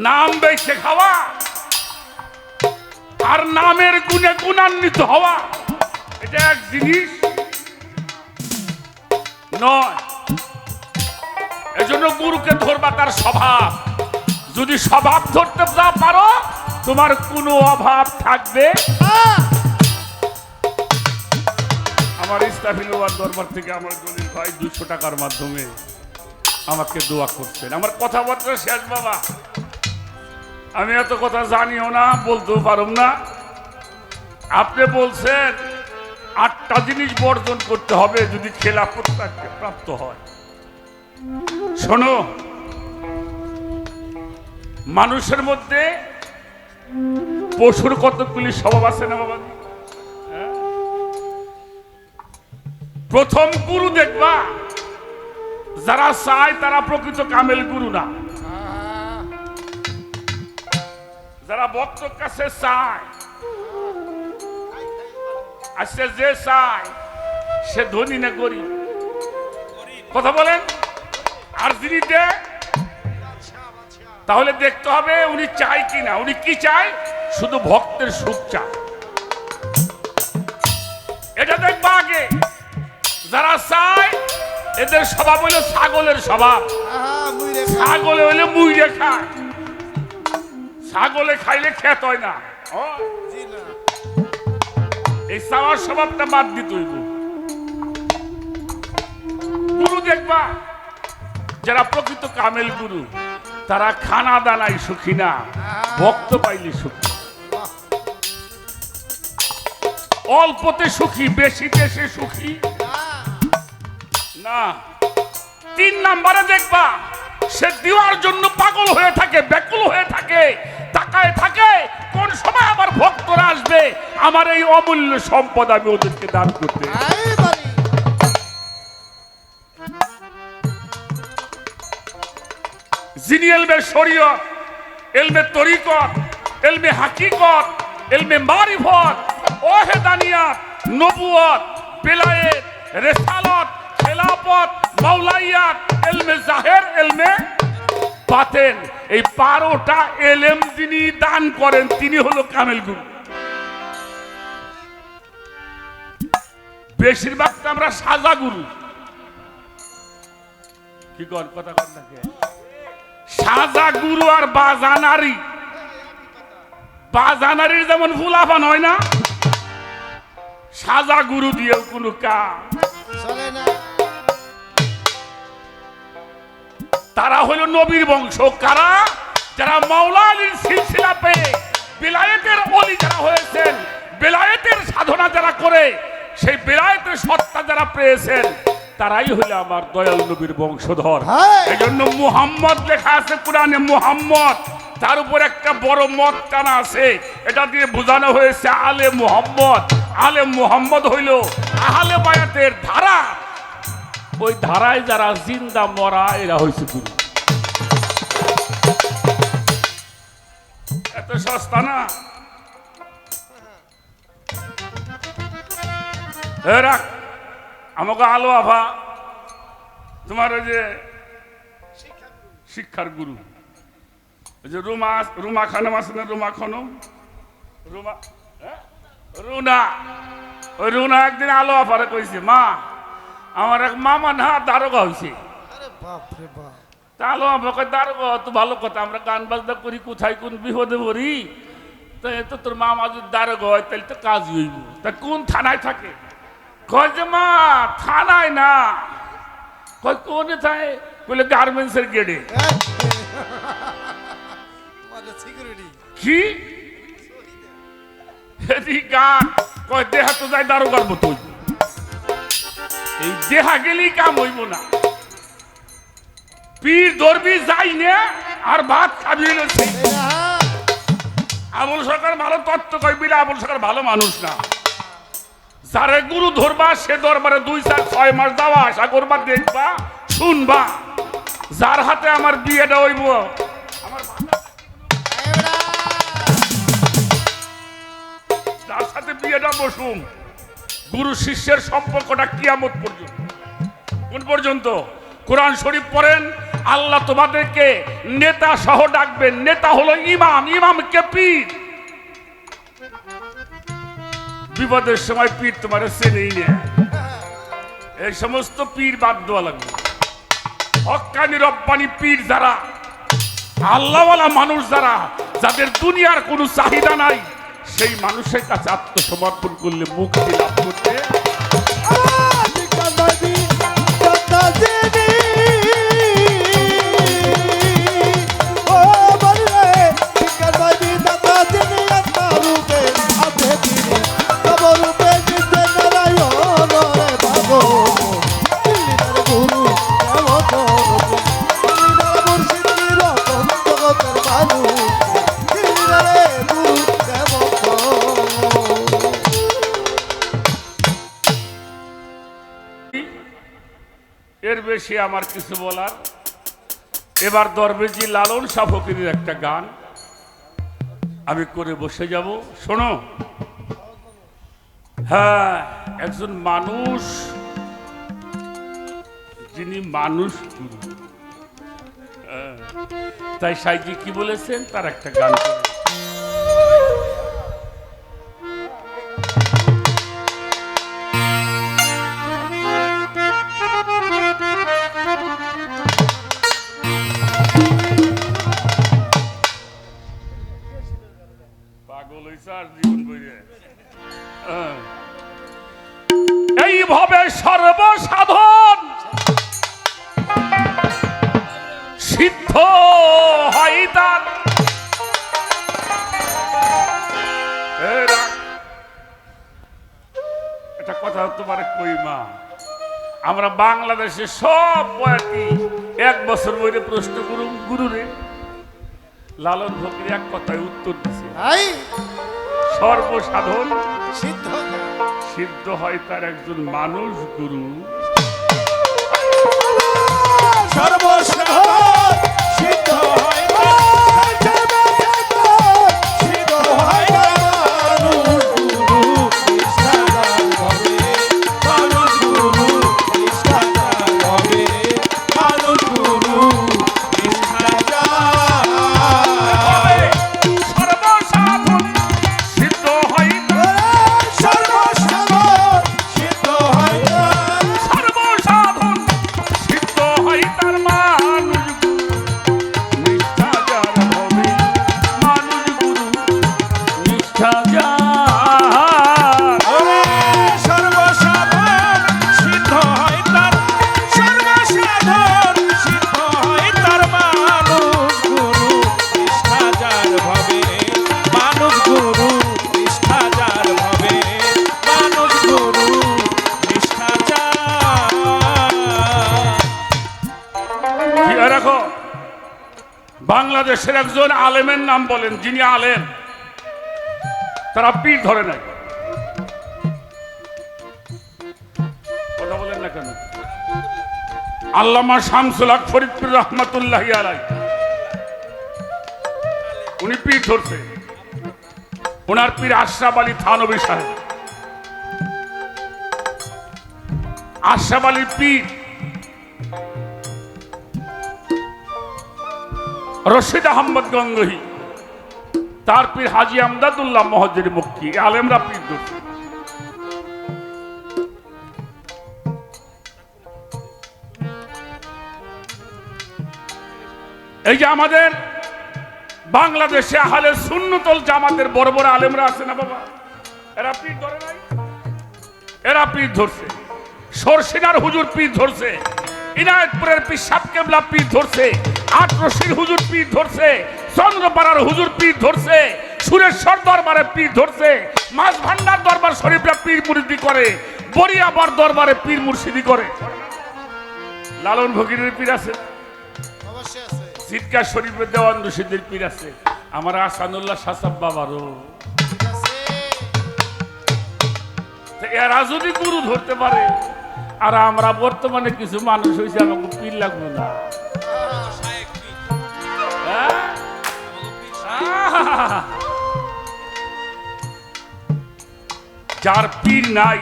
নাম বেছে খাওয়া আর নামের গুণে গুণান্বিত হওয়া এটা এক জিনিস নয়। এজন্য গুরুকে ধরবা তার স্বভাব। যদি স্বভাব ধরতে না পারো তোমার কোনো অভাব থাকবে। আমার ইস্তাফিলুয়ার দরবার থেকে আমার জলিল ভাই 200 টাকার মাধ্যমে আমাকে দোয়া করছেন। আমার কথাবার্তা শেষ বাবা, আমি এত কথা জানিও না, বলতেও পারব না। আপনি বলছেন 8টা জিনিস বর্জন করতে হবে যদি খেলাফত প্রাপ্ত হয়। শোনো, মানুষের মধ্যে পশুর কতগুলি স্বভাব আছে না বাবা? প্রথম গুরু দেখবা যারা চায় তারা প্রকৃত কামেল গুরু না। যারা ভক্তর কাছে চায়, আজকে যে চায় সে ধনী না গরিব, কথা বলেন। আর যিনি দেয় তাহলে দেখতে হবে উনি চায় কিনা। উনি কি চায়? শুধু ভক্তের সুখ চায়, এটা দেখবা আগে। যারা চায় এদের স্বভাব হইল ছাগলের স্বভাব। ছাগলে হইলে মুইরে খায়, ছাগলে খাইলে খেত হয় না। এই চাওয়ার স্বভাবটা বাদ দিতে হইব। গুরু দেখবা যারা প্রকৃত কামেল গুরু তারা খানা দানাই সুখী না, ভক্ত পাইলে সুখী। অল্পতে সুখী, বেশিতে সে সুখী না। 3 নম্বরে দেখবা সে দেওয়ার জন্য পাগল হয়ে থাকে, ব্যাকুল হয়ে থাকে, তাকায় থাকে কোন সময় আমার ভক্তরা আসবে, আমার এই অমূল্য সম্পদ আমি ওদেরকে দান করতে। যিনি এলমে শরীয়ত, এলমে তরিকত, এলমে হাকিকত, এলমে মারিফত, ওহেদানিয়াত, নবুয়ত, বেলায়েত, রিসালাত, খেলাফত, মাওলাইয়াত, এলমে জাহের, এলমে বাতেন, এই 12টা এলেম যিনি দান করেন তিনি হলো কামেল গুরু। বেশিরভাগ আমরা সাজা গুরু। কি কর কথা কর না কে? সাজা গুরু আর বাজানারি। বাজানারির যেমন ফুলাফান হয় না, সাজা গুরু দিয়েও কোনো কাজ চলে না। তারা হলো নবীর বংশ। কারা? যারা মাওলা আলীর সিলসিলা পেয়ে বেলায়েতের ওলি যারা হয়েছেন, বেলায়েতের সাধনা যারা করে, সেই বেলায়েতের সত্তা যারা পেয়েছেন, তারাই হলো আমার দয়াল নবীর বংশধর। এই জন্য মুহাম্মদ লেখা আছে কোরআনে, মুহাম্মদ। তার উপর একটা বড় মত টানা আছে, এটা দিয়ে বোঝানো হয়েছে আলে মুহাম্মদ। আলে মুহাম্মদ হইল আহলে বায়াতের ধারা। ওই ধারায় যারা জিন্দা মরা এরা হয়েছে গুরু। এত সস্তা না। এরা আমাকে আলো আভা তোমার ওই যে শিক্ষার গুরু, ওই যে রুমা খানম আছে না, রুমা খানম, রুনা, ওই রুনা একদিন আলো আফারে কইছে, মা আমার এক মামা না দারোগা হয়েছে। তা আলো আফা কয় দারোগা তো ভালো কথা, আমরা গান বাজনা করি, কোথায় কোন বিপদে পড়ি, তো তো তোর মামা যদি দারোগা হয় তাহলে তো কাজ হইব। তা কোন থানায় থাকে? কয় যে মা থানায় না। কয় কোনে থাকে? বলে গার্মেন্টসের গেটে। কি গান? কয় দেহা তো যায় দারোগার মতো। এই দেহা গেলেই কাম হইব না। পীর ধরবি যাই না আর ভাত খাবি। আবুল সরকার ভালো তত্ত্ব কয় বিলে আবুল সরকার ভালো মানুষ না। যারে গুরু ধরবা সে দরবারে 2-4-6 মাস যাওয়া আশা করবা, দেখবা, শুনবা। যার হাতে আমার বিয়েটা হইব, যার সাথে বিয়েটা বসুম, গুরু শিষ্যের সম্পর্কটা কিয়ামত পর্যন্ত। কোন পর্যন্ত? কোরআন শরীফ পড়েন, আল্লাহ তোমাদেরকে নেতা সহ ডাকবেন। নেতা হলো ইমাম, ইমামকে পীর। বিপদের সময় পীর তোমার চেনেই না, এই সমস্ত পীর বাদ দেওয়া লাগবে। হক্কানি রব্বানি পীর যারা, আল্লাহওয়ালা মানুষ যারা, যাদের দুনিয়ার কোনো চাহিদা নাই, সেই মানুষের কাছে আত্মসমর্পণ করলে মুক্তি লাভ করতে এর বেশি আমার কিছু বলার। এবার দরবেজি লালন শাহ ফকিরের একটা গান আমি করে বসে যাব। শোনো, হ্যাঁ, একজন মানুষ, যিনি মানুষ গুরু, তাই সাইজি কি বলেছেন তার একটা গান করে। এইভাবে সর্বসাধন সিদ্ধ হয় তার। এটা কথা তোমার কই মা, আমরা বাংলাদেশে সব বয়াতি এক বছর বইরে প্রশ্ন করুন গুরুরে, লালন ফকির এক কথায় উত্তর দিছে, সর্বসাধন সিদ্ধ হয় তার একজন মানুষ গুরু। সর্বসাধন সিদ্ধ হয় বাংলাদেশের একজন আলেমের নাম বলেন, যিনি আলেম, তারা পীর ধরে নাই। কথা বলেন না কেন? আল্লামা শামসুল হক ফরিদপুর রহমাতুল্লাহি আলাইহি, উনি পীর ধরছে। ওনার পীর আশরাফ আলী থানভী সাহেব। আশরাফ আলীর পীর রশিদ আহমদ গঙ্গোহী, তার পীর হাজি আমদাদুল্লাহ মহজ্জের মক্কি, আলেমরা পীর ধরছে। এই যে আমাদের বাংলাদেশে আহলে সুন্নতুল জামাতের বড় বড় আলেমরা আছে না বাবা, এরা পীর ধরে নাই? এরা পীর ধরছে। সরসিনার হুজুর পীর ধরছে, ইনায়েতপুরের পীর সাহেব কেবলা পীর ধরছে, আটরশির হুজুর পীর ধরছে, চন্দ্রপাড়ার হুজুর পীর ধরছে, সুরেশ্বর দরবারে পীর ধরছে, মাছ ভান্ডার দরবার শরীফরা পীর মুরিদি করে, বরিয়াবার দরবারে পীর মুর্শিদি করে। লালন ফকিরের পীর আছে, সিটকা শরীফের দেওয়ান রশিদের পীর আছে, আমার আসানুল্লাহ সাসাব বাবারও। এরা যদি গুরু ধরতে পারে, আর আমরা বর্তমানে কিছু মানুষ হয়েছে আমাকে পীর লাগবে না। যার পীর নাই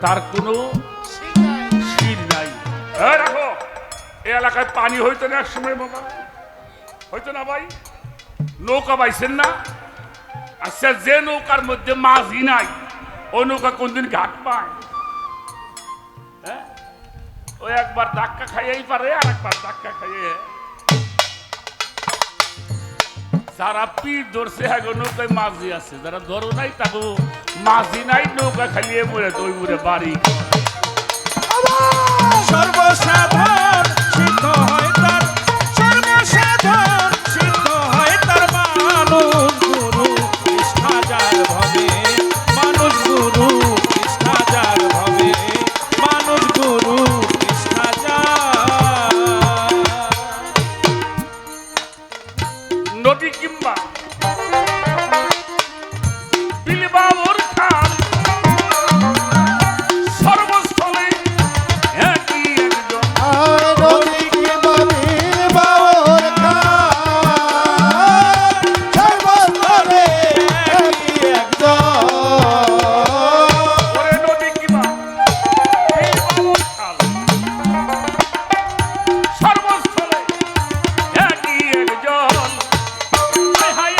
তার কোনো শির নাই। রাখো, এই এলাকায় পানি হইতো না এক সময় বাবা, হইতো না ভাই? নৌকা পাইছেন না? আচ্ছা, যে নৌকার মধ্যে মাছই নাই ওই নৌকা কোনদিন ঘাট পায়? হ্যাঁ, ওই একবার ধাক্কা খাইয়েই পারে, আর একবার ধাক্কা খাইয়ে। যারা পিঠ ধরছে হ্যাঁ নৌকায় মাঝি আছে, যারা ধরো নাই তাকে মাঝি নাই, নৌকা খালিয়ে মরে তো ওই মরে বাড়ি। সর্বসাধারণ সিদ্ধ হয় তার, সর্বসাধারণ সিদ্ধ হয় তার মানুষ গুরু নিষ্ঠাজার ভবে, মানুষ গুরু নিষ্ঠাজার ভবে, মানুষ গুরু নিষ্ঠাজার। নদী কিংবা বিলবাবুর খাল সর্বস্থলে একই একজন। নদী কি বাবি বাবর খান, সর্বস্থলে একই একজন। ওরে নদী কিংবা বিলবাবুর খাল সর্বস্থলে একই একজন। হায় হায়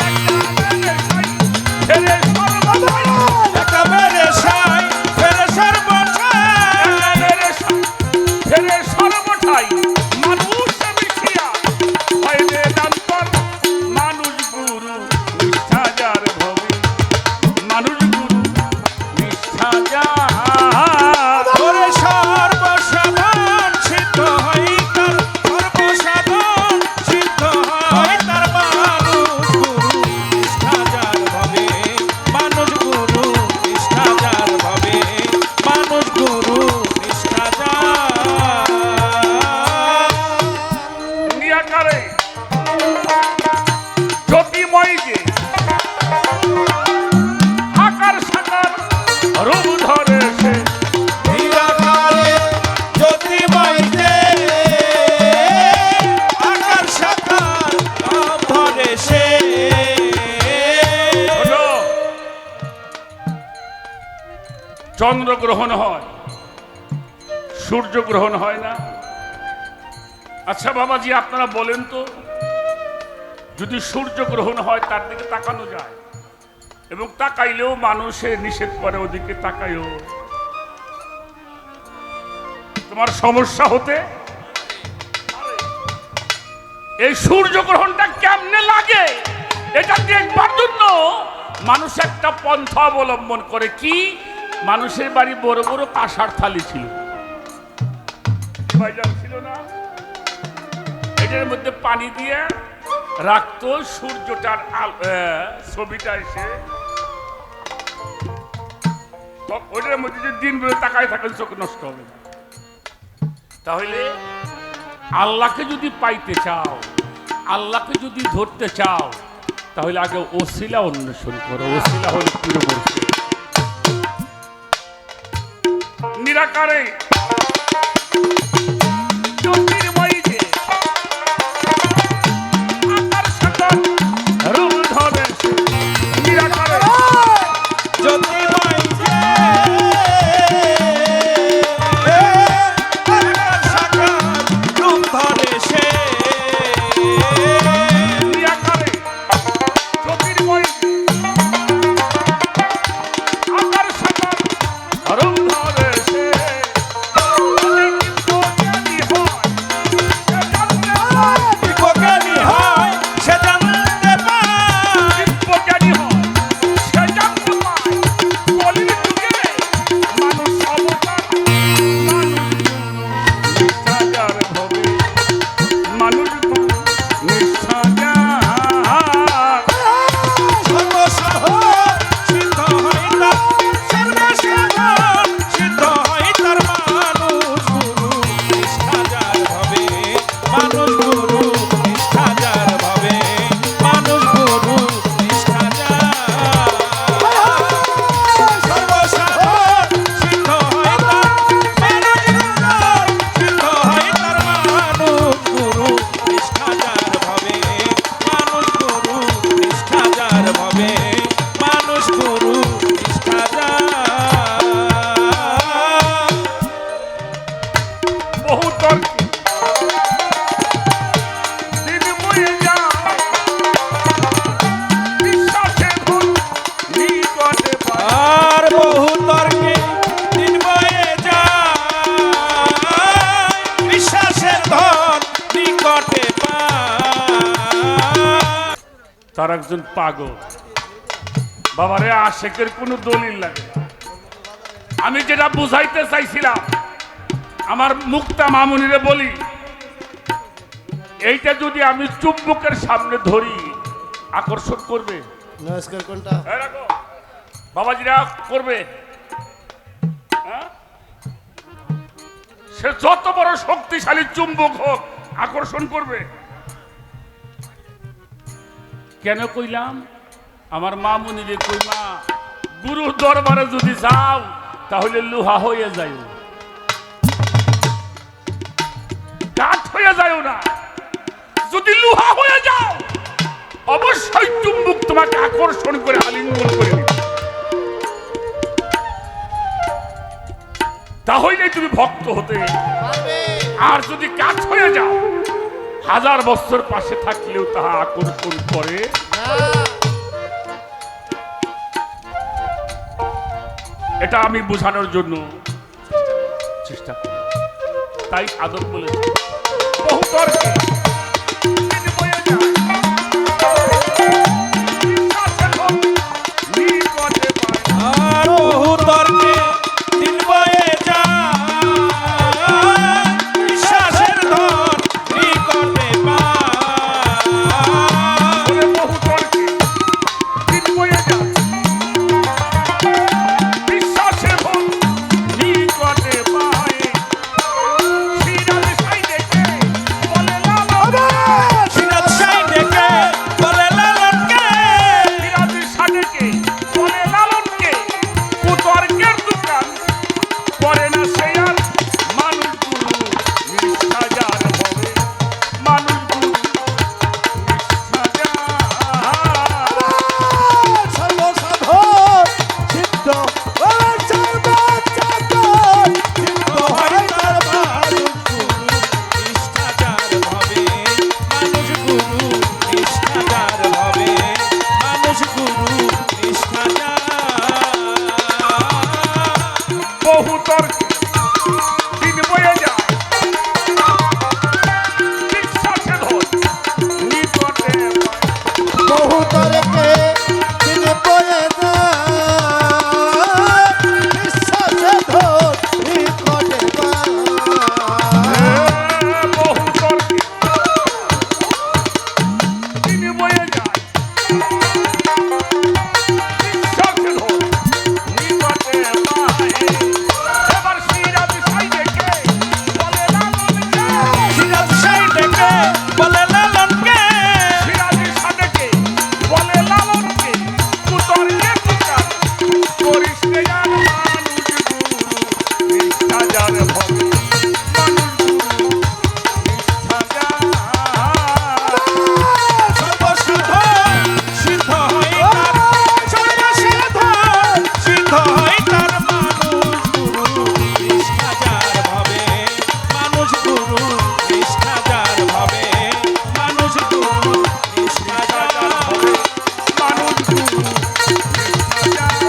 একটা মেরে সাই, ছেড়ে সর্বসাই, ফেরে সর্বঠাই মানুষ মিশিয়া হয় বেদান্তর। মানুষ গুরু নিষ্ঠাজার ভবে, মানুষ গুরু নিষ্ঠাজার। ওরে সর্বসাধারণ সিদ্ধ হয় তার, সর্বসাধারণ সিদ্ধ হয় তার মানুষ গুরু নিষ্ঠাজার ভবে, মানুষ গুরু নিষ্ঠাজার ভবে, মানুষ গুরু নিষ্ঠাজার। নিয়াকারে জ্যোতিময় যে আকার সাকার রূপ ধরে সে, নিরাকারে জ্যোতিময় যে আকার সাকার রূপ ধরে সে। হলো চন্দ্রগ্রহণ হয়, সূর্য গ্রহণ হয় না? আচ্ছা বাবাজি, আপনারা বলেন তো, যদি সূর্য গ্রহণ হয় তার দিকে তাকানো যায়, এবং তাকাইলেও মানুষে নিষেধ করে ওদিকে তাকাইও, তোমার সমস্যা হতে পারে। এই সূর্যগ্রহণটা কেমনে লাগে এটা দেখবার জন্য মানুষ একটা পন্থা অবলম্বন করে। কি? মানুষের বাড়ি বড় বড় কাঁসার থালি ছিল, ভাইজান ছিল না? এটার মধ্যে পানি দিয়ে রাখতো, সূর্যটার ছবিটা এসে ওইটার মধ্যে যে দিন বেরো তাকায় থাকেন চোখ নষ্ট হবে না। তাহলে আল্লাহকে যদি পাইতে চাও, আল্লাহকে যদি ধরতে চাও, তাহলে আগে ওসিলা অন্বেষণ করো। ওসিলা হলো পীর মুর্শিদ। নিরাকারে জ্যোতির্ময় যে আকার সাকার রূপ ধরে সে, নিরাকারে জ্যোতির্ময় যে আকার সাকার রূপ ধরে সে। নিরাকারে জ্যোতির্ময় যে আকার সাকার রূপ ধরে সে। যদি কিন্তু জ্ঞানী হয় তার একজন পাগল। বাবারে আশেকের কোনো দলিল লাগে না। আমি যেটা বুঝাইতে চাইছিলাম, আমার মুক্তা মামুনিরে বলি, এইটা যদি আমি চুম্বকের সামনে ধরি আকর্ষণ করবে? নমস্কার কোনটা? এই রাখো। বাবাজিরা করবে। হ্যাঁ? সে যত বড় শক্তিশালী চুম্বক হোক আকর্ষণ করবে। কেন কইলাম? আমার মামুনিরে কইমা, গুরুর দরবারে যদি যাও তাহলে লোহা হয়ে যায়, কাঠ হয়ে যায় না। যদি লোহা হয়ে যাও অবশ্যই চুম্বক তোমাকে আকর্ষণ করে আলিঙ্গন করে নেবে। তাহলে তুমি ভক্ত হতে। আর যদি কাঠ হয়ে যাও, 1000 বছর পাশে থাকলেও তাহা আকর্ষণ করে। এটা আমি বোঝানোর জন্য চেষ্টা করি। তাই সাধক বলেছে বহু তর্কে দিন বয়ে যায়, বিশ্বাসের হোক নিকটে পায়। আর বহু তর্কে দিন বয়ে যায়, বিশ্বাসের ধন নিকটে পায়। বলে বহু তর্কে দিন বয়ে যায়, বিশ্বাসের হোক নিকটে পায়। সিরাজ সাই দেখে বলে লালন, সিরাজ সাই ডেকে বলে লালনকে, সিরাজ সাদেকে বলে লালনকে, কুতর্কের দোকান করে না সে আর। মানুষ গুরু নিষ্ঠা যার হবে, মানুষ গুরু নিষ্ঠা যার। সর্বসাধন সিদ্ধ ওরে সর্বসাধন সিদ্ধ হয় তার মানুষ গুরু। নিষ্ঠাচার ভাবে মানুষ গুরু, নিষ্ঠাচার ভাবে মানুষ গুরু, নিষ্ঠাচার। বহু তর্কে দিন বয়ে যায়, বিশ্বাসে ধন নিকটে পায়। বহু তর্কে দিন বয়ে যায়, বিশ্বাসে ধন নিকটে পায়। বহু তর্কে দিন বয়ে যায়, বিশ্বাসে ধন নিকটে পায়। এবার সিরাজ সাই দেখে বলে লালনকে, সিরাজ সাই ডেকে বলে লালনকে, সিরাজ সাদেকে বলে লালনকে, কুতর্কের দোকান করিস নে আর। মানুষ গুরু নিষ্ঠা যার হবে, মানুষ গুরু নিষ্ঠা যার। সর্বসাধন সিদ্ধ হয় তার, সর্বসাধন সিদ্ধ হয় তার। মানুষ গুরু নিষ্ঠাচার ভাবে মানুষ গুরু, নিষ্ঠাচার ভাবে মানুষ গুরু, নিষ্ঠাচার ভাবে মানুষ গুরু নিষ্ঠা যার।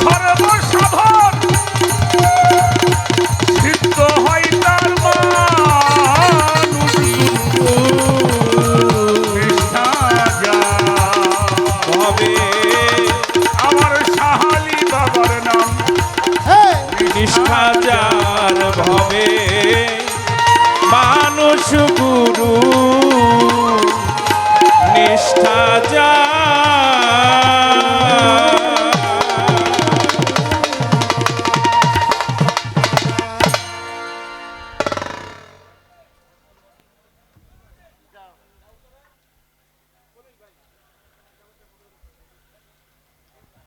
সর্বসাধন সিদ্ধ হয় তার, মানুষ গুরু নিষ্ঠা যার। ভাবে আমার সাহালি বাবার নাম হে নিষ্ঠাচার